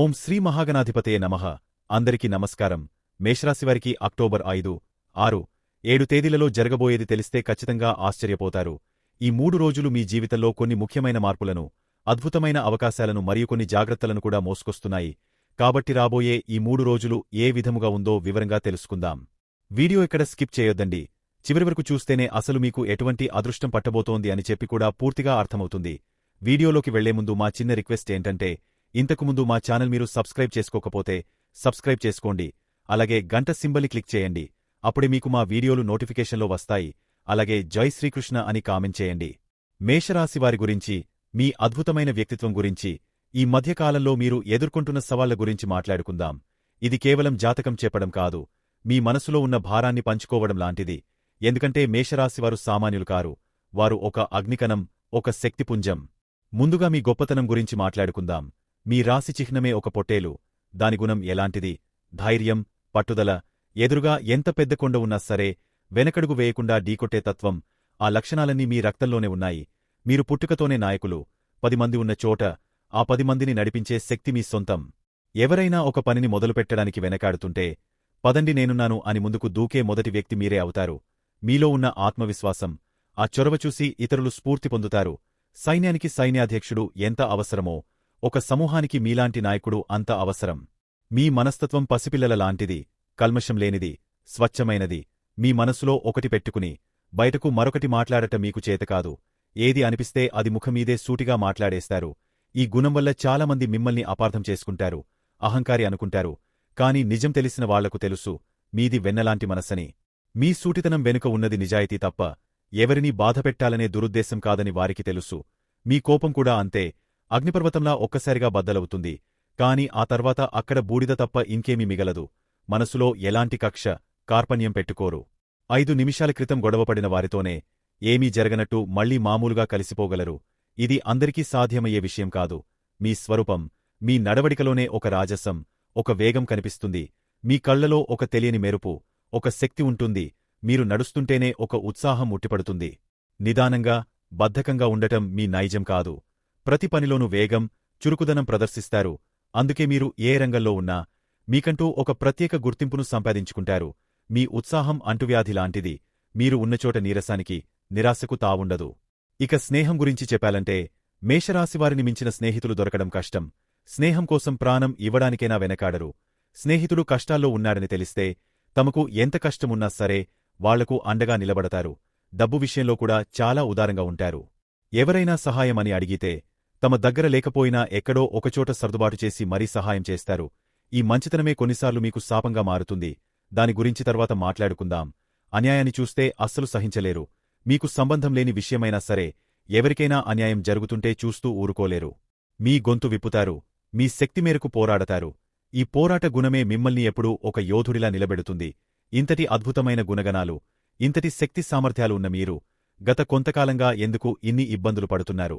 ఓం శ్రీ మహాగణాధిపతయే నమః. అందరికీ నమస్కారం. మేషరాశివారికి అక్టోబర్ 5, 6, 7 తేదీలలో జరగబోయేది తెలిస్తే ఖచ్చితంగా ఆశ్చర్యపోతారు. ఈ 3 రోజులు మీ జీవితంలో కొన్ని ముఖ్యమైన మార్పులను, అద్భుతమైన అవకాశాలను మరియు కొన్ని జాగ్రత్తలను కూడా మోసుకొస్తున్నాయి. కాబట్టి రాబోయే ఈ 3 రోజులు ఏ విధముగా ఉందో వివరంగా తెలుసుకుందాం. వీడియో ఇక్కడ స్కిప్ చేయొద్దండి. చివరి వరకు చూస్తేనే అసలు మీకు ఎటువంటి అదృష్టం పట్టబోతోంది అని చెప్పి కూడా పూర్తిగా అర్థమవుతుంది. వీడియోలోకి వెళ్లే ముందు మా చిన్న రిక్వెస్ట్ ఏంటంటే, ఇంతకుముందు మా ఛానల్ మీరు సబ్స్క్రైబ్ చేసుకోకపోతే సబ్స్క్రైబ్ చేసుకోండి. అలాగే గంట సింబల్ని క్లిక్ చేయండి. అప్పుడే మీకు మా వీడియోలు నోటిఫికేషన్లో వస్తాయి. అలాగే జై శ్రీకృష్ణ అని కామెంట్ చేయండి. మేషరాశివారి గురించి, మీ అద్భుతమైన వ్యక్తిత్వం గురించి, ఈ మధ్యకాలంలో మీరు ఎదుర్కొంటున్న సవాళ్ల గురించి మాట్లాడుకుందాం. ఇది కేవలం జాతకం చెప్పడం కాదు, మీ మనసులో ఉన్న భారాన్ని పంచుకోవడం లాంటిది. ఎందుకంటే మేషరాశివారు సామాన్యులు కారు. వారు ఒక అగ్నికణం, ఒక శక్తిపుంజం. ముందుగా మీ గొప్పతనం గురించి మాట్లాడుకుందాం. మీ రాశి చిహ్నమే ఒక పొట్టేలు. దాని గుణం ఎలాంటిది? ధైర్యం, పట్టుదల. ఎదురుగా ఎంత పెద్ద కొండ ఉన్నా సరే వెనకడుగు వేయకుండా ఢీకొట్టే తత్వం. ఆ లక్షణాలన్నీ మీ రక్తంలోనే ఉన్నాయి. మీరు పుట్టుకతోనే నాయకులు. 10 మంది ఉన్న చోట ఆ 10 మందిని నడిపించే శక్తి మీ సొంతం. ఎవరైనా ఒక పనిని మొదలుపెట్టడానికి వెనకాడుతుంటే, పదండి నేనున్నాను అని ముందుకు దూకే మొదటి వ్యక్తి మీరే అవుతారు. మీలో ఉన్న ఆత్మవిశ్వాసం, ఆ చొరవ చూసి ఇతరులు స్ఫూర్తి పొందుతారు. సైన్యానికి సైన్యాధ్యక్షుడు ఎంత అవసరమో, ఒక సమూహానికి మీలాంటి నాయకుడు అంత అవసరం. మీ మనస్తత్వం పసిపిల్లల లాంటిది, కల్మషం లేనిది, స్వచ్ఛమైనది. మీ మనసులో ఒకటి పెట్టుకుని బయటకు మరొకటి మాట్లాడటం మీకు చేతకాదు. ఏది అనిపిస్తే అది ముఖమీదే సూటిగా మాట్లాడేస్తారు. ఈ గుణం వల్ల చాలామంది మిమ్మల్ని అపార్థం చేసుకుంటారు, అహంకారి అనుకుంటారు. కాని నిజం తెలిసిన వాళ్లకు తెలుసు, మీది వెన్నలాంటి మనసని. మీ సూటితనం వెనుక ఉన్నది నిజాయితీ తప్ప ఎవరినీ బాధపెట్టాలనే దురుద్దేశం కాదని వారికి తెలుసు. మీ కోపం కూడా అంతే, అగ్నిపర్వతంలా ఒక్కసారిగా బద్దలవుతుంది. కాని ఆ తర్వాత అక్కడ బూడిద తప్ప ఇంకేమీ మిగలదు. మనసులో ఎలాంటి కక్ష, కార్పణ్యం పెట్టుకోరు. 5 నిమిషాల క్రితం గొడవపడిన వారితోనే ఏమీ జరగనట్టు మళ్లీ మామూలుగా కలిసిపోగలరు. ఇది అందరికీ సాధ్యమయ్యే విషయం కాదు. మీ స్వరూపం, మీ నడవడికలోనే ఒక రాజసం, ఒక వేగం కనిపిస్తుంది. మీ కళ్లలో ఒక తెలియని మెరుపు, ఒక శక్తి ఉంటుంది. మీరు నడుస్తుంటేనే ఒక ఉత్సాహం ఉట్టిపడుతుంది. నిదానంగా, బద్ధకంగా ఉండటం మీ నైజం కాదు. ప్రతి పనిలోనూ వేగం, చురుకుదనం ప్రదర్శిస్తారు. అందుకే మీరు ఏ రంగంలో ఉన్నా మీకంటూ ఒక ప్రత్యేక గుర్తింపును సంపాదించుకుంటారు. మీ ఉత్సాహం అంటువ్యాధిలాంటిది. మీరు ఉన్నచోట నీరసానికి, నిరాశకు తావుండదు. ఇక స్నేహం గురించి చెప్పాలంటే, మేషరాశివారిని మించిన స్నేహితులు దొరకడం కష్టం. స్నేహం కోసం ప్రాణం ఇవ్వడానికైనా వెనకాడరు. స్నేహితుడు కష్టాల్లో ఉన్నాడని తెలిస్తే తమకు ఎంత కష్టమున్నా సరే వాళ్లకు అండగా నిలబడతారు. డబ్బు విషయంలో కూడా చాలా ఉదారంగా ఉంటారు. ఎవరైనా సహాయమని అడిగితే తమ దగ్గర లేకపోయినా ఎక్కడో ఒకచోట సర్దుబాటు చేసి మరీ సహాయం చేస్తారు. ఈ మంచితనమే కొన్నిసార్లు మీకు శాపంగా మారుతుంది. దాని గురించి తర్వాత మాట్లాడుకుందాం. అన్యాయాన్ని చూస్తే అస్సలు సహించలేరు. మీకు సంబంధం లేని విషయమైనా సరే ఎవరికైనా అన్యాయం జరుగుతుంటే చూస్తూ ఊరుకోలేరు. మీ గొంతు విప్పుతారు. మీ శక్తి మేరకు పోరాడతారు. ఈ పోరాట గుణమే మిమ్మల్ని ఎప్పుడూ ఒక యోధుడిలా నిలబెడుతుంది. ఇంతటి అద్భుతమైన గుణగణాలు, ఇంతటి శక్తి సామర్థ్యాలు ఉన్న మీరు గత కొంతకాలంగా ఎందుకు ఇన్ని ఇబ్బందులు పడుతున్నారు?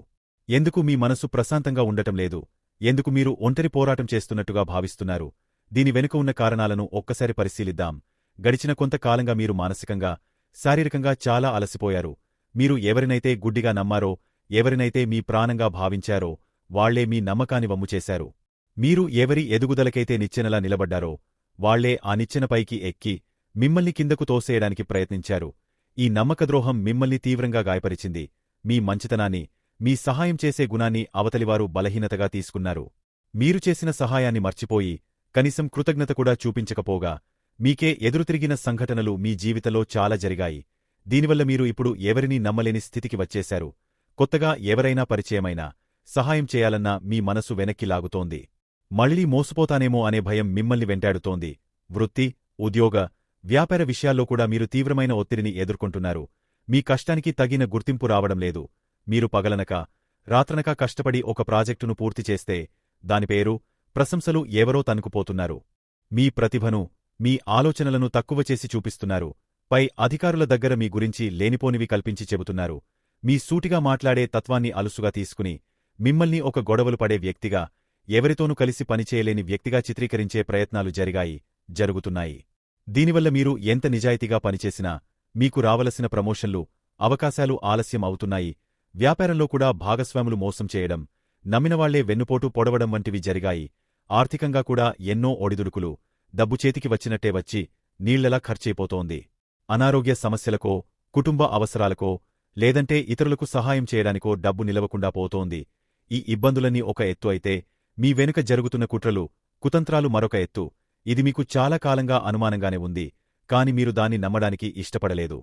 ఎందుకు మీ మనసు ప్రశాంతంగా ఉండటం లేదు? ఎందుకు మీరు ఒంటరి పోరాటం చేస్తున్నట్టుగా భావిస్తున్నారు? దీని వెనుక ఉన్న కారణాలను ఒక్కసారి పరిశీలిద్దాం. గడిచిన కొంతకాలంగా మీరు మానసికంగా, శారీరకంగా చాలా అలసిపోయారు. మీరు ఎవరినైతే గుడ్డిగా నమ్మారో, ఎవరినైతే మీ ప్రాణంగా భావించారో వాళ్లే మీ నమ్మకాన్ని వమ్ముచేశారు. మీరు ఎవరి ఎదుగుదలకైతే నిచ్చెనలా నిలబడ్డారో వాళ్లే ఆ నిచ్చెనపైకి ఎక్కి మిమ్మల్ని కిందకు తోసేయడానికి ప్రయత్నించారు. ఈ నమ్మకద్రోహం మిమ్మల్ని తీవ్రంగా గాయపరిచింది. మీ మంచితనాన్ని, మీ సహాయం చేసే గుణాన్ని అవతలివారు బలహీనతగా తీసుకున్నారు. మీరు చేసిన సహాయాన్ని మర్చిపోయి కనీసం కృతజ్ఞత కూడా చూపించకపోగా మీకే ఎదురుతిరిగిన సంఘటనలు మీ జీవితంలో చాలా జరిగాయి. దీనివల్ల మీరు ఇప్పుడు ఎవరినీ నమ్మలేని స్థితికి వచ్చేశారు. కొత్తగా ఎవరైనా పరిచయమైనా, సహాయం చేయాలన్నా మీ మనసు వెనక్కి లాగుతోంది. మళ్లీ మోసపోతానేమో అనే భయం మిమ్మల్ని వెంటాడుతోంది. వృత్తి, ఉద్యోగ, వ్యాపార విషయాల్లో కూడా మీరు తీవ్రమైన ఒత్తిడిని ఎదుర్కొంటున్నారు. మీ కష్టానికి తగిన గుర్తింపు రావడం లేదు. మీరు పగలనక, రాత్రనక కష్టపడి ఒక ప్రాజెక్టును పూర్తి చేస్తే దాని పేరు, ప్రశంసలు ఎవరో తనుకుపోతున్నారు. మీ ప్రతిభను, మీ ఆలోచనలను తక్కువ చేసి చూపిస్తున్నారు. పై అధికారుల దగ్గర మీ గురించి లేనిపోనివి కల్పించి చెబుతున్నారు. మీ సూటిగా మాట్లాడే తత్వాన్ని అలుసుగా తీసుకుని మిమ్మల్ని ఒక గొడవలు పడే వ్యక్తిగా, ఎవరితోనూ కలిసి పనిచేయలేని వ్యక్తిగా చిత్రీకరించే ప్రయత్నాలు జరుగుతున్నాయి. దీనివల్ల మీరు ఎంత నిజాయితీగా పనిచేసినా మీకు రావలసిన ప్రమోషన్లు, అవకాశాలు ఆలస్యం అవుతున్నాయి. వ్యాపారంలో కూడా భాగస్వాములు మోసం చేయడం, నమ్మినవాళ్లే వెన్నుపోటు పొడవడం వంటివి జరిగాయి. ఆర్థికంగా కూడా ఎన్నో ఒడిదుడుకులు, డబ్బు చేతికి వచ్చినట్టే వచ్చి నీళ్లలా ఖర్చయిపోతోంది. అనారోగ్య సమస్యలకో, కుటుంబ అవసరాలకో, లేదంటే ఇతరులకు సహాయం చేయడానికో డబ్బు నిలవకుండా పోతోంది. ఈ ఇబ్బందులన్నీ ఒక ఎత్తు అయితే, మీ వెనుక జరుగుతున్న కుట్రలు, కుతంత్రాలు మరొక ఎత్తు. ఇది మీకు చాలా కాలంగా అనుమానంగానే ఉంది, కాని మీరు దాన్ని నమ్మడానికి ఇష్టపడలేదు.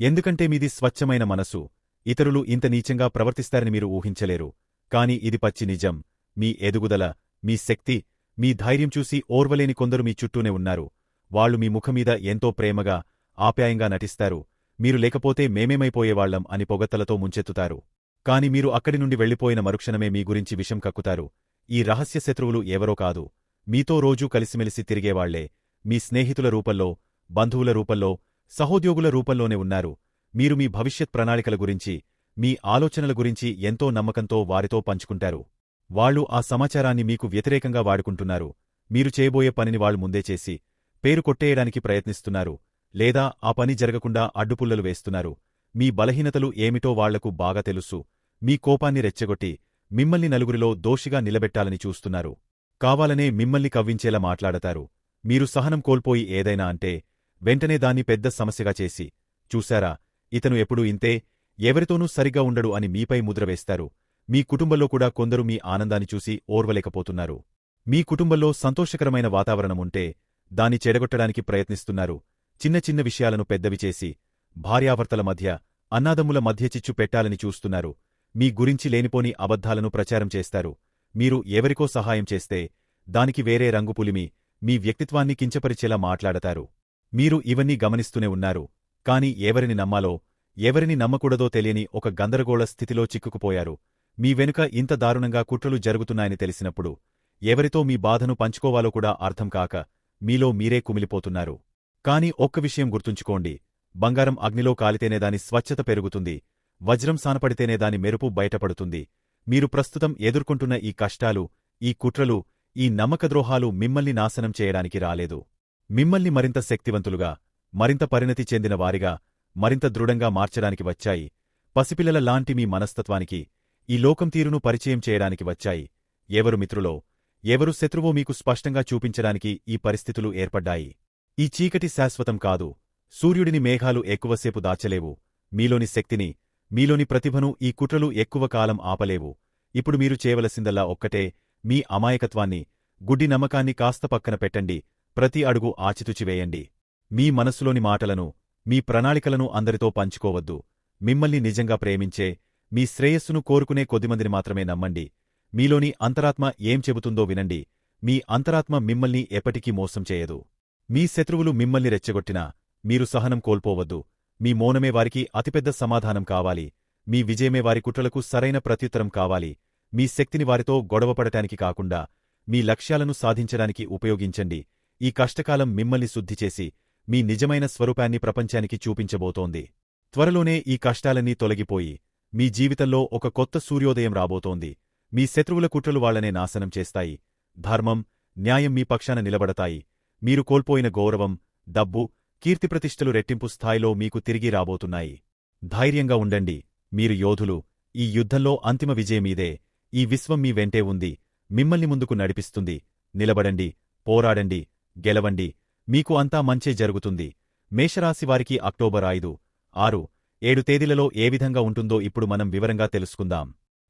ఎందుకంటే మీది స్వచ్ఛమైన మనసు. ఇతరులు ఇంత నీచంగా ప్రవర్తిస్తారని మీరు ఊహించలేరు. కాని ఇది పచ్చి నిజం. మీ ఎదుగుదల, మీ శక్తి, మీ ధైర్యం చూసి ఓర్వలేని కొందరు మీ చుట్టూనే ఉన్నారు. వాళ్లు మీ ముఖమీద ఎంతో ప్రేమగా, ఆప్యాయంగా నటిస్తారు. మీరు లేకపోతే మేమేమైపోయేవాళ్లం అని పొగత్తలతో ముంచెత్తుతారు. కాని మీరు అక్కడి నుండి వెళ్లిపోయిన మరుక్షణమే మీ గురించి విషం కక్కుతారు. ఈ రహస్య శత్రువులు ఎవరో కాదు, మీతో రోజూ కలిసిమెలిసి తిరిగేవాళ్లే. మీ స్నేహితుల రూపంలో, బంధువుల రూపంలో, సహోద్యోగుల రూపంలోనే ఉన్నారు. మీరు మీ భవిష్యత్ ప్రణాళికల గురించి, మీ ఆలోచనల గురించి ఎంతో నమ్మకంతో వారితో పంచుకుంటారు. వాళ్లు ఆ సమాచారాన్ని మీకు వ్యతిరేకంగా వాడుకుంటున్నారు. మీరు చేయబోయే పనిని వాళ్లు ముందే చేసి, పేరు కొట్టేయడానికి ప్రయత్నిస్తున్నారు. లేదా ఆ పని జరగకుండా అడ్డుపుల్లలు వేస్తున్నారు. మీ బలహీనతలు ఏమిటో వాళ్లకు బాగా తెలుసు. మీ కోపాన్ని రెచ్చగొట్టి, మిమ్మల్ని నలుగురిలో దోషిగా నిలబెట్టాలని చూస్తున్నారు. కావాలనే మిమ్మల్ని కవ్వించేలా మాట్లాడతారు. మీరు సహనం కోల్పోయి ఏదైనా అంటే, వెంటనే దాన్ని పెద్ద సమస్యగా చేసి, చూశారా, ఇతను ఎప్పుడూ ఇంతే, ఎవరితోనూ సరిగ్గా ఉండడు అని మీపై ముద్ర వేస్తారు. మీ కుటుంబంలో కూడా కొందరు మీ ఆనందాన్ని చూసి ఓర్వలేకపోతున్నారు. మీ కుటుంబంలో సంతోషకరమైన వాతావరణముంటే, దాన్ని చెడగొట్టడానికి ప్రయత్నిస్తున్నారు. చిన్న చిన్న విషయాలను పెద్దవి చేసి, భార్యాభర్తల మధ్య, అన్నాదమ్ముల మధ్య చిచ్చు పెట్టాలని చూస్తున్నారు. మీ గురించి లేనిపోని అబద్ధాలను ప్రచారం చేస్తారు. మీరు ఎవరికో సహాయం చేస్తే, దానికి వేరే రంగు పులిమి, మీ వ్యక్తిత్వాన్ని కించపరిచేలా మాట్లాడతారు. మీరు ఇవన్నీ గమనిస్తూనే ఉన్నారు. కాని ఎవరిని నమ్మాలో, ఎవరిని నమ్మకూడదో తెలియని ఒక గందరగోళ స్థితిలో చిక్కుకుపోయారు. మీ వెనుక ఇంత దారుణంగా కుట్రలు జరుగుతున్నాయని తెలిసినప్పుడు, ఎవరితో మీ బాధను పంచుకోవాలో కూడా అర్థం కాక, మీలో మీరే కుమిలిపోతున్నారు. కాని ఒక్క విషయం గుర్తుంచుకోండి, బంగారం అగ్నిలో కాలితేనే దాని స్వచ్ఛత పెరుగుతుంది, వజ్రం సానపడితేనే దాని మెరుపు బయటపడుతుంది. మీరు ప్రస్తుతం ఎదుర్కొంటున్న ఈ కష్టాలు, ఈ కుట్రలు, ఈ నమ్మకద్రోహాలు మిమ్మల్ని నాశనం చేయడానికి రాలేదు. మిమ్మల్ని మరింత శక్తివంతులుగా, మరింత పరిణతి చెందిన వారిగా, మరింత దృఢంగా మార్చడానికి వచ్చాయి. పసిపిల్లల లాంటి మీ మనస్తత్వానికి, ఈ లోకం తీరును పరిచయం చేయడానికి వచ్చాయి. ఎవరు మిత్రులో, ఎవరు శత్రువో మీకు స్పష్టంగా చూపించడానికి ఈ పరిస్థితులు ఏర్పడ్డాయి. ఈ చీకటి శాశ్వతం కాదు. సూర్యుడిని మేఘాలు ఎక్కువసేపు దాచలేవు. మీలోని శక్తిని, మీలోని ప్రతిభను ఈ కుట్రలు ఎక్కువ కాలం ఆపలేవు. ఇప్పుడు మీరు చేయవలసిందల్లా ఒక్కటే, మీ అమాయకత్వాన్ని, గుడ్డి నమ్మకాన్ని కాస్త పక్కన పెట్టండి. ప్రతి అడుగు ఆచితూచివేయండి. మీ మనస్సులోని మాటలను, మీ ప్రణాళికలను అందరితో పంచుకోవద్దు. మిమ్మల్ని నిజంగా ప్రేమించే, మీ శ్రేయస్సును కోరుకునే కొద్దిమందిని మాత్రమే నమ్మండి. మీలోని అంతరాత్మ ఏం చెబుతుందో వినండి. మీ అంతరాత్మ మిమ్మల్ని ఎప్పటికీ మోసం చేయదు. మీ శత్రువులు మిమ్మల్ని రెచ్చగొట్టినా, మీరు సహనం కోల్పోవద్దు. మీ మౌనమే వారికి అతిపెద్ద సమాధానం కావాలి. మీ విజయమే వారి కుట్రలకు సరైన ప్రత్యుత్తరం కావాలి. మీ శక్తిని వారితో గొడవపడటానికి కాకుండా, మీ లక్ష్యాలను సాధించడానికి ఉపయోగించండి. ఈ కష్టకాలం మిమ్మల్ని శుద్ధిచేసి, మీ నిజమైన స్వరూపాన్ని ప్రపంచానికి చూపించబోతోంది. త్వరలోనే ఈ కష్టాలన్నీ తొలగిపోయి, మీ జీవితంలో ఒక కొత్త సూర్యోదయం రాబోతోంది. మీ శత్రువుల కుట్రలు వాళ్లనే నాశనం చేస్తాయి. ధర్మం, న్యాయం మీ పక్షాన నిలబడతాయి. మీరు కోల్పోయిన గౌరవం, డబ్బు, కీర్తిప్రతిష్టలు రెట్టింపు స్థాయిలో మీకు తిరిగి రాబోతున్నాయి. ధైర్యంగా ఉండండి. మీరు యోధులు. ఈ యుద్ధంలో అంతిమ విజయమీదే. ఈ విశ్వం మీ వెంటే ఉంది. మిమ్మల్ని ముందుకు నడిపిస్తుంది. నిలబడండి, పోరాడండి, గెలవండి. మీకు అంతా మంచే జరుగుతుంది. మేషరాశివారికి అక్టోబర్ 5, 6, 7 తేదీలలో ఏ విధంగా ఉంటుందో ఇప్పుడు మనం వివరంగా తెలుసుకుందాం.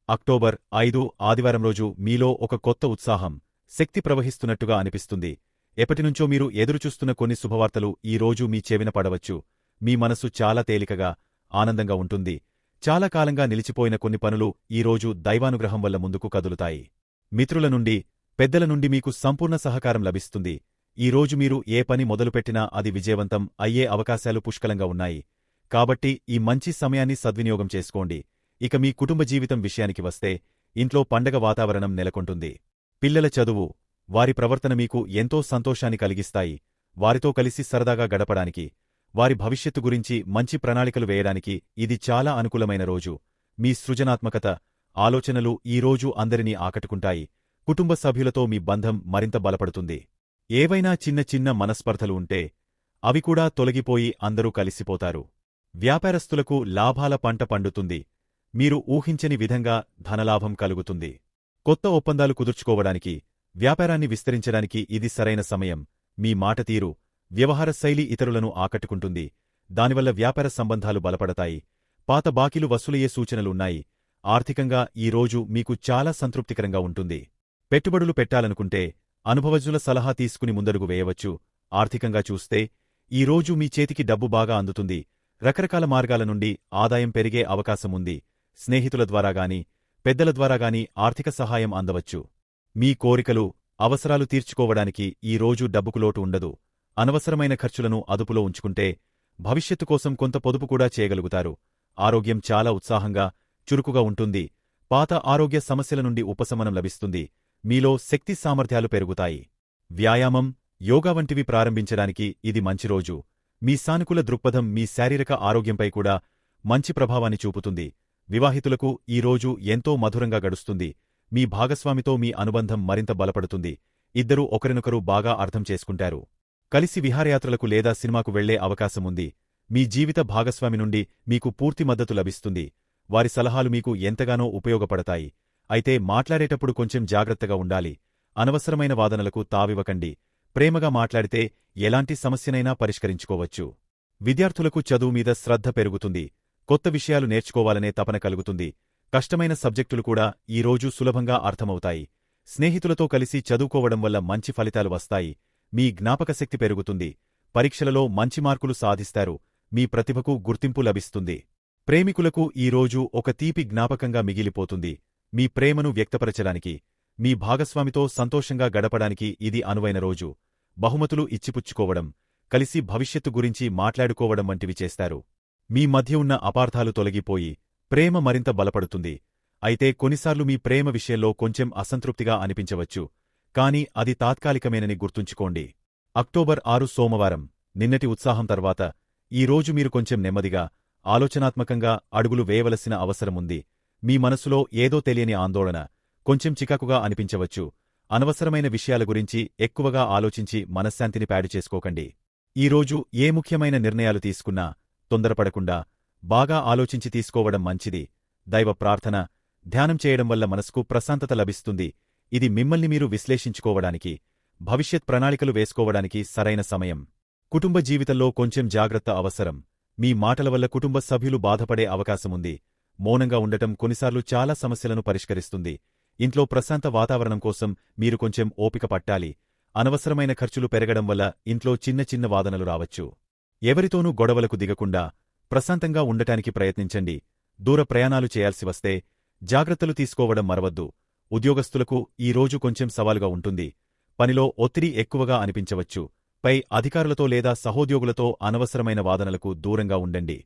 అక్టోబర్ 5 ఆదివారం రోజు మీలో ఒక కొత్త ఉత్సాహం, శక్తి ప్రవహిస్తున్నట్టుగా అనిపిస్తుంది. ఎప్పటినుంచో మీరు ఎదురుచూస్తున్న కొన్ని శుభవార్తలు ఈ రోజు మీ చెవిన పడవచ్చు. మీ మనసు చాలా తేలికగా, ఆనందంగా ఉంటుంది. చాలా కాలంగా నిలిచిపోయిన కొన్ని పనులు ఈ రోజు దైవానుగ్రహం వల్ల ముందుకు కదులుతాయి. మిత్రుల నుండి, పెద్దల నుండి మీకు సంపూర్ణ సహకారం లభిస్తుంది. ఈ రోజు మీరు ఏ పని మొదలుపెట్టినా అది విజయవంతం అయ్యే అవకాశాలు పుష్కలంగా ఉన్నాయి. కాబట్టి ఈ మంచి సమయాన్ని సద్వినియోగం చేసుకోండి. ఇక మీ కుటుంబ జీవితం విషయానికి వస్తే, ఇంట్లో పండగ వాతావరణం నెలకొంటుంది. పిల్లల చదువు, వారి ప్రవర్తన మీకు ఎంతో సంతోషాన్ని కలిగిస్తాయి. వారితో కలిసి సరదాగా గడపడానికి, వారి భవిష్యత్తు గురించి మంచి ప్రణాళికలు వేయడానికి ఇది చాలా అనుకూలమైన రోజు. మీ సృజనాత్మకత, ఆలోచనలు ఈ రోజు అందరినీ ఆకట్టుకుంటాయి. కుటుంబ సభ్యులతో మీ బంధం మరింత బలపడుతుంది. ఏవైనా చిన్న చిన్న మనస్పర్ధలు ఉంటే, అవి కూడా తొలగిపోయి అందరూ కలిసిపోతారు. వ్యాపారస్తులకు లాభాల పంట పండుతుంది. మీరు ఊహించని విధంగా ధనలాభం కలుగుతుంది. కొత్త ఒప్పందాలు కుదుర్చుకోవడానికి, వ్యాపారాన్ని విస్తరించడానికి ఇది సరైన సమయం. మీ మాట తీరు, వ్యవహార శైలి ఇతరులను ఆకట్టుకుంటుంది. దానివల్ల వ్యాపార సంబంధాలు బలపడతాయి. పాత బాకీలు వసూలయ్యే సూచనలున్నాయి. ఆర్థికంగా ఈ రోజు మీకు చాలా సంతృప్తికరంగా ఉంటుంది. పెట్టుబడులు పెట్టాలనుకుంటే అనుభవజ్ఞుల సలహా తీసుకుని ముందడుగు వేయవచ్చు. ఆర్థికంగా చూస్తే ఈ రోజు మీ చేతికి డబ్బు బాగా అందుతుంది. రకరకాల మార్గాల నుండి ఆదాయం పెరిగే అవకాశముంది. స్నేహితుల ద్వారాగాని, పెద్దల ద్వారాగాని ఆర్థిక సహాయం అందవచ్చు. మీ కోరికలు, అవసరాలు తీర్చుకోవడానికి ఈ రోజు డబ్బుకు లోటు ఉండదు. అనవసరమైన ఖర్చులను అదుపులో ఉంచుకుంటే భవిష్యత్తు కోసం కొంత పొదుపు కూడా చేయగలుగుతారు. ఆరోగ్యం చాలా ఉత్సాహంగా, చురుకుగా ఉంటుంది. పాత ఆరోగ్య సమస్యల నుండి ఉపశమనం లభిస్తుంది. మీలో శక్తి సామర్థ్యాలు పెరుగుతాయి. వ్యాయామం, యోగా వంటివి ప్రారంభించడానికి ఇది మంచి రోజు. మీ సానుకూల దృక్పథం మీ శారీరక ఆరోగ్యంపై కూడా మంచి ప్రభావాన్ని చూపుతుంది. వివాహితులకు ఈ రోజు ఎంతో మధురంగా గడుస్తుంది. మీ భాగస్వామితో మీ అనుబంధం మరింత బలపడుతుంది. ఇద్దరూ ఒకరినొకరు బాగా అర్థం చేసుకుంటారు. కలిసి విహారయాత్రలకు లేదా సినిమాకు వెళ్లే అవకాశముంది. మీ జీవిత భాగస్వామి నుండి మీకు పూర్తి మద్దతు లభిస్తుంది. వారి సలహాలు మీకు ఎంతగానో ఉపయోగపడతాయి. అయితే మాట్లాడేటప్పుడు కొంచెం జాగ్రత్తగా ఉండాలి. అనవసరమైన వాదనలకు తావివ్వకండి. ప్రేమగా మాట్లాడితే ఎలాంటి సమస్యనైనా పరిష్కరించుకోవచ్చు. విద్యార్థులకు చదువు మీద శ్రద్ధ పెరుగుతుంది. కొత్త విషయాలు నేర్చుకోవాలనే తపన కలుగుతుంది. కష్టమైన సబ్జెక్టులు కూడా ఈ రోజు సులభంగా అర్థమవుతాయి. స్నేహితులతో కలిసి చదువుకోవడం వల్ల మంచి ఫలితాలు వస్తాయి. మీ జ్ఞాపకశక్తి పెరుగుతుంది. పరీక్షలలో మంచి మార్కులు సాధిస్తారు. మీ ప్రతిభకు గుర్తింపు లభిస్తుంది. ప్రేమికులకు ఈ రోజు ఒక తీపి జ్ఞాపకంగా మిగిలిపోతుంది. మీ ప్రేమను వ్యక్తపరచడానికి, మీ భాగస్వామితో సంతోషంగా గడపడానికి ఇది అనువైన రోజు. బహుమతులు ఇచ్చిపుచ్చుకోవడం, కలిసి భవిష్యత్తు గురించి మాట్లాడుకోవడం వంటివి చేస్తారు. మీ మధ్య ఉన్న అపార్థాలు తొలగిపోయి ప్రేమ మరింత బలపడుతుంది. అయితే కొన్నిసార్లు మీ ప్రేమ విషయంలో కొంచెం అసంతృప్తిగా అనిపించవచ్చు. కాని అది తాత్కాలికమేనని గుర్తుంచుకోండి. అక్టోబర్ 6 సోమవారం. నిన్నటి ఉత్సాహం తర్వాత ఈ రోజు మీరు కొంచెం నెమ్మదిగా, ఆలోచనాత్మకంగా అడుగులు వేయవలసిన అవసరముంది. మీ మనసులో ఏదో తెలియని ఆందోళన, కొంచెం చికాకుగా అనిపించవచ్చు. అనవసరమైన విషయాల గురించి ఎక్కువగా ఆలోచించి మనశ్శాంతిని పాడు చేసుకోకండి. ఈరోజు ఏ ముఖ్యమైన నిర్ణయాలు తీసుకున్నా తొందరపడకుండా బాగా ఆలోచించి తీసుకోవడం మంచిది. దైవ ప్రార్థన, ధ్యానం చేయడం వల్ల మనసుకు ప్రశాంతత లభిస్తుంది. ఇది మిమ్మల్ని మీరు విశ్లేషించుకోవడానికి, భవిష్యత్ ప్రణాళికలు వేసుకోవడానికి సరైన సమయం. కుటుంబ జీవితంలో కొంచెం జాగ్రత్త అవసరం. మీ మాటల వల్ల కుటుంబ సభ్యులు బాధపడే అవకాశముంది. మౌనంగా ఉండటం కొన్నిసార్లు చాలా సమస్యలను పరిష్కరిస్తుంది. ఇంట్లో ప్రశాంత వాతావరణం కోసం మీరు కొంచెం ఓపిక పట్టాలి. అనవసరమైన ఖర్చులు పెరగడం వల్ల ఇంట్లో చిన్న చిన్న వాదనలు రావచ్చు. ఎవరితోనూ గొడవలకు దిగకుండా ప్రశాంతంగా ఉండటానికి ప్రయత్నించండి. దూర ప్రయాణాలు చేయాల్సి వస్తే జాగ్రత్తలు తీసుకోవడం మరవద్దు. ఉద్యోగస్తులకు ఈ రోజు కొంచెం సవాలుగా ఉంటుంది. పనిలో ఒత్తిడి ఎక్కువగా అనిపించవచ్చు. పై అధికారులతో లేదా సహోద్యోగులతో అనవసరమైన వాదనలకు దూరంగా ఉండండి.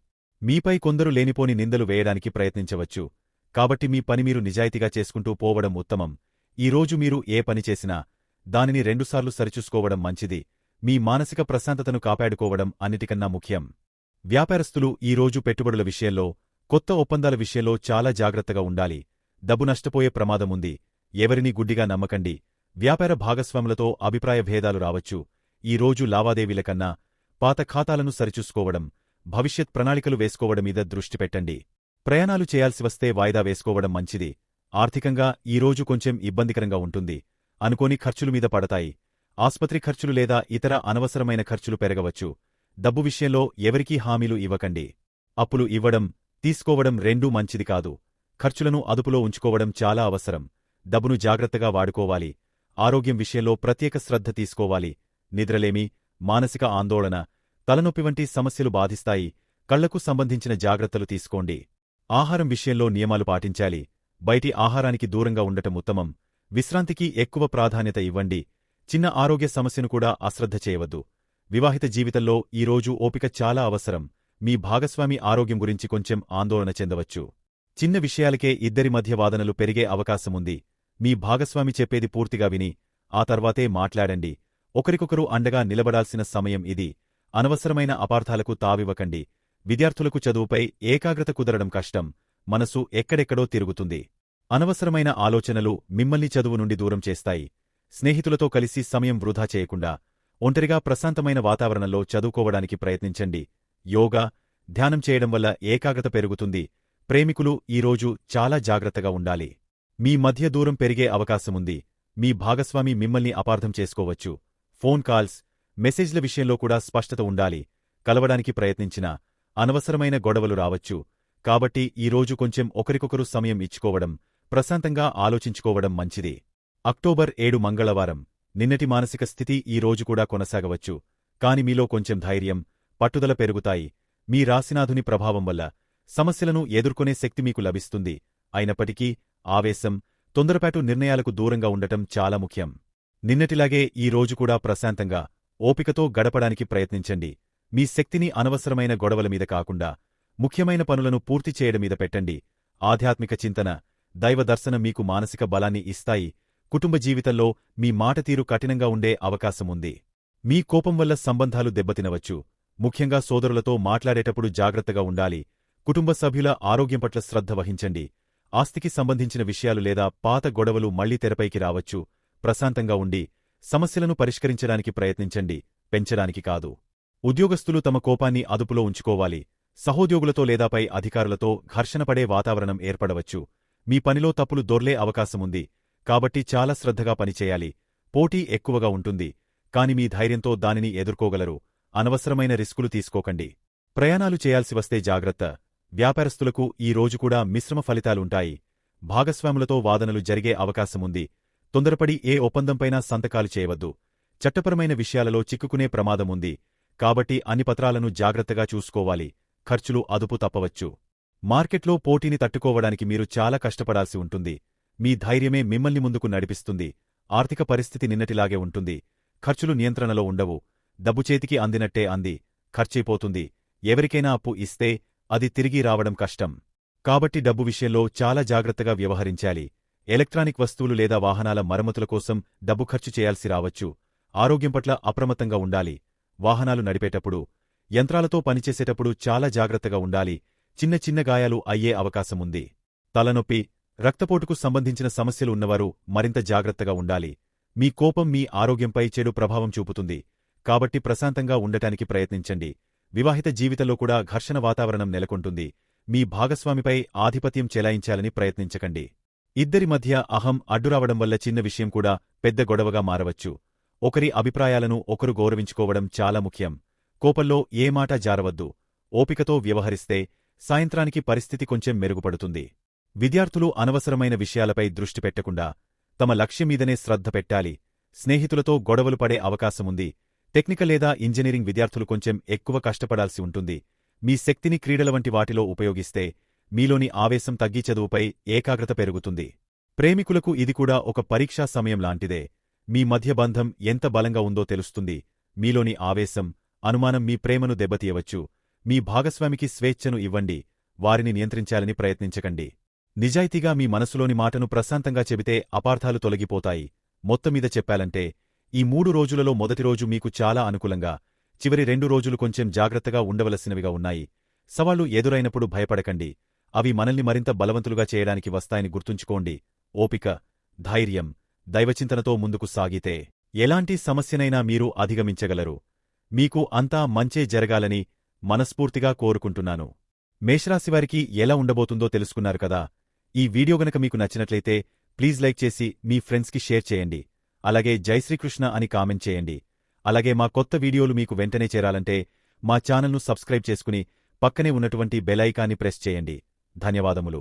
మీపై కొందరు లేనిపోని నిందలు వేయడానికి ప్రయత్నించవచ్చు. కాబట్టి మీ పని మీరు నిజాయితీగా చేసుకుంటూ పోవడం ఉత్తమం. ఈ రోజు మీరు ఏ పని చేసినా దానిని రెండుసార్లు సరిచూసుకోవడం మంచిది. మీ మానసిక ప్రశాంతతను కాపాడుకోవడం అన్నిటికన్నా ముఖ్యం. వ్యాపారస్తులు ఈ రోజు పెట్టుబడుల విషయంలో, కొత్త ఒప్పందాల విషయంలో చాలా జాగ్రత్తగా ఉండాలి. డబ్బు నష్టపోయే ప్రమాదముంది. ఎవరినీ గుడ్డిగా నమ్మకండి. వ్యాపార భాగస్వాములతో అభిప్రాయ భేదాలు రావచ్చు. ఈ రోజు లావాదేవీల కన్నా పాత ఖాతాలను సరిచూసుకోవడం, భవిష్యత్ ప్రణాళికలు వేసుకోవడం మీద దృష్టి పెట్టండి. ప్రయాణాలు చేయాల్సి వస్తే వాయిదా వేసుకోవడం మంచిది. ఆర్థికంగా ఈ రోజు కొంచెం ఇబ్బందికరంగా ఉంటుంది. అనుకోని ఖర్చులు మీద పడతాయి. ఆస్పత్రి ఖర్చులు లేదా ఇతర అనవసరమైన ఖర్చులు పెరగవచ్చు. డబ్బు విషయంలో ఎవరికీ హామీలు ఇవ్వకండి. అప్పులు ఇవ్వడం, తీసుకోవడం రెండూ మంచిది కాదు. ఖర్చులను అదుపులో ఉంచుకోవడం చాలా అవసరం. డబ్బును జాగ్రత్తగా వాడుకోవాలి. ఆరోగ్యం విషయంలో ప్రత్యేక శ్రద్ధ తీసుకోవాలి. నిద్రలేమి, మానసిక ఆందోళన, తలనొప్పి వంటి సమస్యలు బాధిస్తాయి. కళ్లకు సంబంధించిన జాగ్రత్తలు తీసుకోండి. ఆహారం విషయంలో నియమాలు పాటించాలి. బయటి ఆహారానికి దూరంగా ఉండటం ఉత్తమం. విశ్రాంతికి ఎక్కువ ప్రాధాన్యత ఇవ్వండి. చిన్న ఆరోగ్య సమస్యను కూడా అశ్రద్ధ చేయవద్దు. వివాహిత జీవితంలో ఈరోజు ఓపిక చాలా అవసరం. మీ భాగస్వామి ఆరోగ్యం గురించి కొంచెం ఆందోళన చెందవచ్చు. చిన్న విషయాలకే ఇద్దరి మధ్య వాదనలు పెరిగే అవకాశముంది. మీ భాగస్వామి చెప్పేది పూర్తిగా విని ఆ తర్వాతే మాట్లాడండి. ఒకరికొకరు అండగా నిలబడాల్సిన సమయం ఇది. అనవసరమైన అపార్థాలకు తావివ్వకండి. విద్యార్థులకు చదువుపై ఏకాగ్రత కుదరడం కష్టం. మనసు ఎక్కడెక్కడో తిరుగుతుంది. అనవసరమైన ఆలోచనలు మిమ్మల్ని చదువు నుండి దూరం చేస్తాయి. స్నేహితులతో కలిసి సమయం వృధా చేయకుండా ఒంటరిగా ప్రశాంతమైన వాతావరణంలో చదువుకోవడానికి ప్రయత్నించండి. యోగా, ధ్యానం చేయడం వల్ల ఏకాగ్రత పెరుగుతుంది. ప్రేమికులు ఈరోజు చాలా జాగ్రత్తగా ఉండాలి. మీ మధ్య దూరం పెరిగే అవకాశముంది. మీ భాగస్వామి మిమ్మల్ని అపార్థం చేసుకోవచ్చు. ఫోన్ కాల్స్, మెసేజ్ల విషయంలో కూడా స్పష్టత ఉండాలి. కలవడానికి ప్రయత్నించినా అనవసరమైన గొడవలు రావచ్చు. కాబట్టి ఈ రోజు కొంచెం ఒకరికొకరు సమయం ఇచ్చుకోవడం, ప్రశాంతంగా ఆలోచించుకోవడం మంచిది. అక్టోబర్ 7 మంగళవారం. నిన్నటి మానసిక స్థితి ఈ రోజు కూడా కొనసాగవచ్చు. కాని మీలో కొంచెం ధైర్యం, పట్టుదల పెరుగుతాయి. మీ రాశినాథుని ప్రభావం వల్ల సమస్యలను ఎదుర్కొనే శక్తి మీకు లభిస్తుంది. అయినప్పటికీ ఆవేశం, తొందరపాటు నిర్ణయాలకు దూరంగా ఉండటం చాలా ముఖ్యం. నిన్నటిలాగే ఈ రోజు కూడా ప్రశాంతంగా, ఓపికతో గడపడానికి ప్రయత్నించండి. మీ శక్తిని అనవసరమైన గొడవల మీద కాకుండా ముఖ్యమైన పనులను పూర్తి చేయడం మీద పెట్టండి. ఆధ్యాత్మిక చింతన, దైవ దర్శనం మీకు మానసిక బలాన్ని ఇస్తాయి. కుటుంబ జీవితంలో మీ మాట తీరు కఠినంగా ఉండే అవకాశముంది. మీ కోపం వల్ల సంబంధాలు దెబ్బతినవచ్చు. ముఖ్యంగా సోదరులతో మాట్లాడేటప్పుడు జాగ్రత్తగా ఉండాలి. కుటుంబ సభ్యుల ఆరోగ్యం పట్ల శ్రద్ధ వహించండి. ఆస్తికి సంబంధించిన విషయాలు లేదా పాత గొడవలు మళ్లీ తెరపైకి రావచ్చు. ప్రశాంతంగా ఉండి సమస్యలను పరిష్కరించడానికి ప్రయత్నించండి, పెంచడానికి కాదు. ఉద్యోగస్తులు తమ కోపాన్ని అదుపులో ఉంచుకోవాలి. సహోద్యోగులతో లేదా పై అధికారులతో ఘర్షణపడే వాతావరణం ఏర్పడవచ్చు. మీ పనిలో తప్పులు దొర్లే అవకాశముంది. కాబట్టి చాలా శ్రద్ధగా పనిచేయాలి. పోటీ ఎక్కువగా ఉంటుంది. కాని మీ ధైర్యంతో దానిని ఎదుర్కోగలరు. అనవసరమైన రిస్కులు తీసుకోకండి. ప్రయాణాలు చేయాల్సి వస్తే జాగ్రత్త. వ్యాపారస్తులకు ఈ రోజు కూడా మిశ్రమ ఫలితాలుంటాయి. భాగస్వాములతో వాదనలు జరిగే అవకాశముంది. తొందరపడి ఏ ఒప్పందంపైనా సంతకాలు చేయవద్దు. చట్టపరమైన విషయాలలో చిక్కుకునే ప్రమాదముంది. కాబట్టి అన్ని పత్రాలను జాగ్రత్తగా చూసుకోవాలి. ఖర్చులు అదుపు తప్పవచ్చు. మార్కెట్లో పోటీని తట్టుకోవడానికి మీరు చాలా కష్టపడాల్సి ఉంటుంది. మీ ధైర్యమే మిమ్మల్ని ముందుకు నడిపిస్తుంది. ఆర్థిక పరిస్థితి నిన్నటిలాగే ఉంటుంది. ఖర్చులు నియంత్రణలో ఉండవు. డబ్బు చేతికి అందినట్టే అంది ఖర్చయిపోతుంది. ఎవరికైనా అప్పు ఇస్తే అది తిరిగి రావడం కష్టం. కాబట్టి డబ్బు విషయంలో చాలా జాగ్రత్తగా వ్యవహరించాలి. ఎలక్ట్రానిక్ వస్తువులు లేదా వాహనాల మరమ్మతుల కోసం డబ్బు ఖర్చు చేయాల్సి రావచ్చు. ఆరోగ్యం పట్ల అప్రమత్తంగా ఉండాలి. వాహనాలు నడిపేటప్పుడు, యంత్రాలతో పనిచేసేటప్పుడు చాలా జాగ్రత్తగా ఉండాలి. చిన్న చిన్న గాయాలు అయ్యే అవకాశముంది. తలనొప్పి, రక్తపోటుకు సంబంధించిన సమస్యలు ఉన్నవారు మరింత జాగ్రత్తగా ఉండాలి. మీ కోపం మీ ఆరోగ్యంపై చెడు ప్రభావం చూపుతుంది. కాబట్టి ప్రశాంతంగా ఉండటానికి ప్రయత్నించండి. వివాహిత జీవితంలో కూడా ఘర్షణ వాతావరణం నెలకొంటుంది. మీ భాగస్వామిపై ఆధిపత్యం చెలాయించాలని ప్రయత్నించకండి. ఇద్దరి మధ్య అహం అడ్డురావడం వల్ల చిన్న విషయం కూడా పెద్ద గొడవగా మారవచ్చు. ఒకరి అభిప్రాయాలను ఒకరు గౌరవించుకోవడం చాలా ముఖ్యం. కోపంలో ఏ మాట జారవద్దు. ఓపికతో వ్యవహరిస్తే సాయంత్రానికి పరిస్థితి కొంచెం మెరుగుపడుతుంది. విద్యార్థులు అనవసరమైన విషయాలపై దృష్టి పెట్టకుండా తమ లక్ష్యం మీదనే శ్రద్ధ పెట్టాలి. స్నేహితులతో గొడవలు పడే అవకాశముంది. టెక్నికల్ లేదా ఇంజనీరింగ్ విద్యార్థులు కొంచెం ఎక్కువ కష్టపడాల్సి ఉంటుంది. మీ శక్తిని క్రీడల వంటి వాటిలో ఉపయోగిస్తే మీలోని ఆవేశం తగ్గి చదువుపై ఏకాగ్రత పెరుగుతుంది. ప్రేమికులకు ఇది కూడా ఒక పరీక్షా సమయం లాంటిదే. మీ మధ్య బంధం ఎంత బలంగా ఉందో తెలుస్తుంది. మీలోని ఆవేశం, అనుమానం మీ ప్రేమను దెబ్బతీయవచ్చు. మీ భాగస్వామికి స్వేచ్ఛను ఇవ్వండి. వారిని నియంత్రించాలని ప్రయత్నించకండి. నిజాయితీగా మీ మనసులోని మాటను ప్రశాంతంగా చెబితే అపార్థాలు తొలగిపోతాయి. మొత్తమీద చెప్పాలంటే ఈ 3 రోజులలో మొదటి రోజు మీకు చాలా అనుకూలంగా, చివరి 2 రోజులు కొంచెం జాగ్రత్తగా ఉండవలసినవిగా ఉన్నాయి. సవాళ్లు ఎదురైనప్పుడు భయపడకండి. అవి మనల్ని మరింత బలవంతులుగా చేయడానికి వస్తాయని గుర్తుంచుకోండి. ఓపిక, ధైర్యం, దైవచింతనతో ముందుకు సాగితే ఎలాంటి సమస్యనైనా మీరు అధిగమించగలరు. మీకు అంతా మంచే జరగాలని మనస్ఫూర్తిగా కోరుకుంటున్నాను. మేషరాశివారికి ఎలా ఉండబోతుందో తెలుసుకున్నారు కదా. ఈ వీడియో గనక మీకు నచ్చినట్లయితే ప్లీజ్ లైక్ చేసి మీ ఫ్రెండ్స్కి షేర్ చేయండి. అలాగే జై శ్రీకృష్ణ అని కామెంట్ చేయండి. అలాగే మా కొత్త వీడియోలు మీకు వెంటనే చేరాలంటే మా ఛానల్ను సబ్స్క్రైబ్ చేసుకుని పక్కనే ఉన్నటువంటి బెల్ ఐకాన్ని ప్రెస్ చేయండి. ధన్యవాదములు.